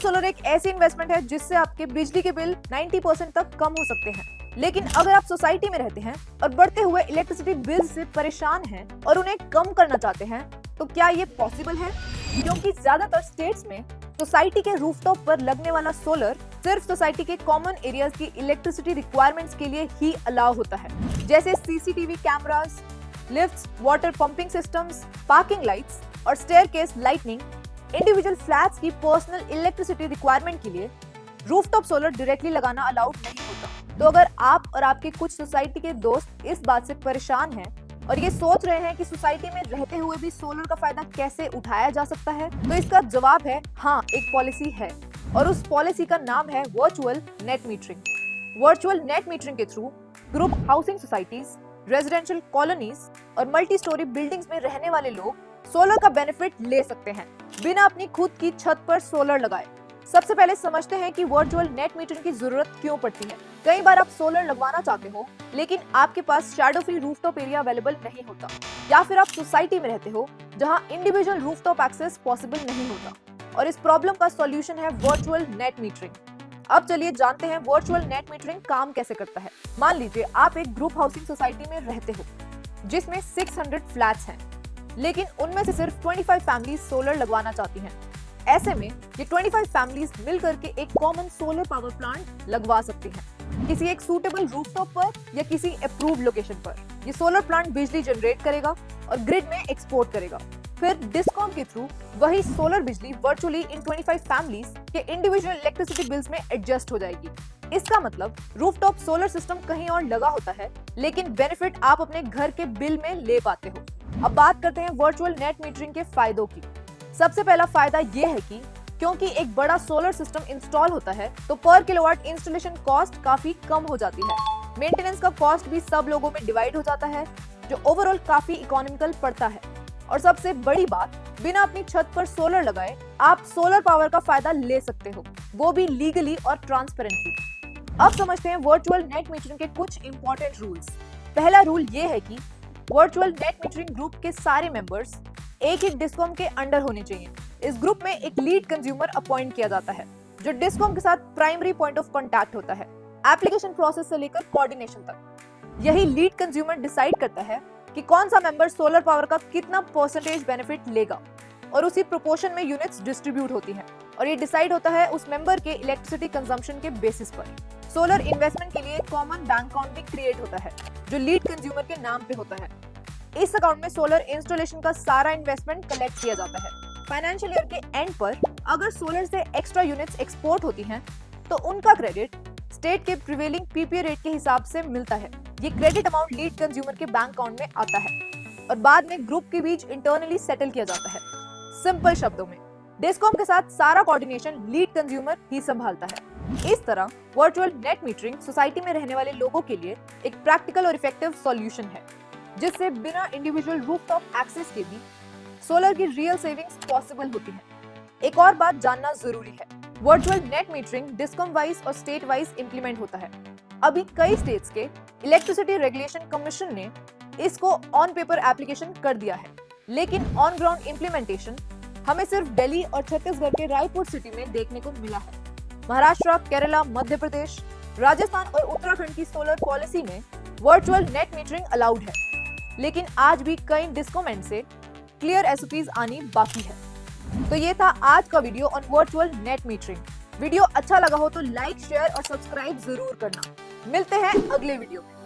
Solar एक ऐसी investment है जिससे आपके बिजली के बिल 90% तक कम हो सकते हैं। लेकिन अगर आप सोसाइटी में रहते हैं और बढ़ते हुए इलेक्ट्रिसिटी बिल से परेशान हैं और उन्हें कम करना चाहते हैं, तो क्या ये पॉसिबल है? क्योंकि ज्यादातर स्टेट्स में सोसाइटी के रूफटॉप पर लगने वाला सोलर सिर्फ सोसाइटी के कॉमन एरियाज की इलेक्ट्रिसिटी रिक्वायरमेंट्स के लिए ही अलाउ होता है, जैसे CCTV cameras, lifts, water pumping systems, parking lights और स्टेयरकेस लाइटनिंग। इंडिविजुअल फ्लैट्स की पर्सनल इलेक्ट्रिसिटी रिक्वायरमेंट के लिए रूफटॉप सोलर डायरेक्टली लगाना अलाउड नहीं होता। तो अगर आप और आपके कुछ सोसाइटी के दोस्त इस बात से परेशान हैं और ये सोच रहे हैं कि सोसाइटी में रहते हुए भी सोलर का फायदा कैसे उठाया जा सकता है, तो इसका जवाब है हाँ, एक पॉलिसी है और उस पॉलिसी का नाम है virtual net metering. Virtual net metering के through group housing societies, residential colonies और मल्टी स्टोरी बिल्डिंग्स में रहने वाले लोग सोलर का बेनिफिट ले सकते हैं बिना अपनी खुद की छत पर सोलर लगाए। सबसे पहले समझते हैं कि वर्चुअल नेट मीटरिंग की जरूरत क्यों पड़ती है। कई बार आप सोलर लगवाना चाहते हो लेकिन आपके पास shadow free rooftop area available नहीं होता, या फिर आप सोसाइटी में रहते हो जहां इंडिविजुअल रूफटॉप एक्सेस पॉसिबल नहीं होता, और इस प्रॉब्लम का सॉल्यूशन है वर्चुअल नेट मीटरिंग। अब चलिए जानते हैं वर्चुअल नेट मीटरिंग काम कैसे करता है। मान लीजिए आप एक ग्रुप हाउसिंग सोसाइटी में रहते हो जिसमें 600 फ्लैट्स हैं, लेकिन उनमें से सिर्फ 25 फैमिलीज सोलर लगवाना चाहती हैं। ऐसे में ये 25 फैमिलीज मिलकर के एक कॉमन सोलर पावर प्लांट लगवा सकती हैं, किसी एक सूटेबल रूफटॉप पर या किसी अप्रूव्ड लोकेशन पर। ये सोलर प्लांट बिजली जनरेट करेगा और ग्रिड में एक्सपोर्ट करेगा। फिर डिस्कॉम के थ्रू वही सोलर बिजली वर्चुअली इन 25 फैमिलीज के इंडिविजुअल इलेक्ट्रिसिटी बिल्स में एडजस्ट हो जाएगी। इसका मतलब रूफटॉप सोलर सिस्टम कहीं और लगा होता है, लेकिन बेनिफिट आप अपने घर के बिल में ले पाते हो। अब बात करते हैं वर्चुअल नेट मीटरिंग के फायदों की। सबसे पहला फायदा ये है कि क्योंकि एक बड़ा सोलर सिस्टम इंस्टॉल होता है तो पर किलोवाट इंस्टॉलेशन कॉस्ट काफी कम हो जाती है। मेंटेनेंस का कॉस्ट भी सब लोगों में डिवाइड हो जाता है, जो ओवरऑल काफी इकोनॉमिकल पड़ता है। और सबसे बड़ी बात, बिना अपनी छत पर सोलर लगाए आप सोलर पावर का फायदा ले सकते हो, वो भी लीगली और ट्रांसपेरेंटली। अब समझते हैं वर्चुअल नेट मीटरिंग के कुछ इंपॉर्टेंट रूल्स। पहला रूल ये है कि वर्चुअल नेट मीटरिंग ग्रुप के सारे मेंबर्स एक ही डिस्कॉम के अंडर होने चाहिए। इस ग्रुप में एक लीड कंज्यूमर अपॉइंट किया जाता है जो डिस्कॉम के साथ प्राइमरी पॉइंट ऑफ कांटेक्ट होता है, एप्लीकेशन प्रोसेस से लेकर कोऑर्डिनेशन तक। यही लीड कंज्यूमर डिसाइड करता है कि कौन सा मेंबर सोलर पावर का कितना परसेंटेज बेनिफिट लेगा, और उसी प्रोपोर्शन में यूनिट्स डिस्ट्रीब्यूट होती हैं, और ये डिसाइड होता है उस मेंबर के इलेक्ट्रिसिटी कंजम्पशन के बेसिस पर। सोलर इन्वेस्टमेंट के लिए कॉमन बैंक अकाउंट भी क्रिएट होता है जो लीड कंज्यूमर के नाम पे होता है। इस अकाउंट में सोलर इंस्टॉलेशन का सारा इन्वेस्टमेंट कलेक्ट किया जाता है। फाइनेंशियल ईयर के एंड पर अगर सोलर से एक्स्ट्रा यूनिट्स एक्सपोर्ट होती हैं तो उनका क्रेडिट स्टेट के प्रिवेलिंग पीपीए रेट के हिसाब से मिलता है। ये क्रेडिट अमाउंट लीड कंज्यूमर के बैंक अकाउंट में आता है और बाद में ग्रुप के बीच इंटरनली सेटल किया जाता है। सिंपल शब्दों में डिस्कॉम के साथ सारा कोऑर्डिनेशन लीड कंज्यूमर ही संभालता है। इस तरह वर्चुअल नेट मीटरिंग सोसाइटी में रहने वाले लोगों के लिए एक प्रैक्टिकल और इफेक्टिव सॉल्यूशन है, जिससे बिना इंडिविजुअल रूफटॉप एक्सेस के भी सोलर की रियल सेविंग्स पॉसिबल होती है। एक और बात जानना जरूरी है, virtual net metering discom wise और स्टेट वाइज इंप्लीमेंट होता है। अभी कई स्टेट्स के इलेक्ट्रिसिटी रेगुलेशन कमीशन ने इसको ऑन पेपर एप्लीकेशन कर दिया है, लेकिन ऑन ग्राउंड इंप्लीमेंटेशन हमें सिर्फ दिल्ली और छत्तीसगढ़ के रायपुर सिटी में देखने को मिला है। महाराष्ट्र, केरला, मध्य प्रदेश, राजस्थान और उत्तराखंड की सोलर पॉलिसी में वर्चुअल नेट मीटरिंग अलाउड है, लेकिन आज भी कई डिस्कॉम एंड से क्लियर एसओपीज आनी बाकी है। तो ये था आज का video on virtual net metering. Video अच्छा लगा हो तो लाइक, शेयर और सब्सक्राइब जरूर करना। मिलते हैं अगले वीडियो में।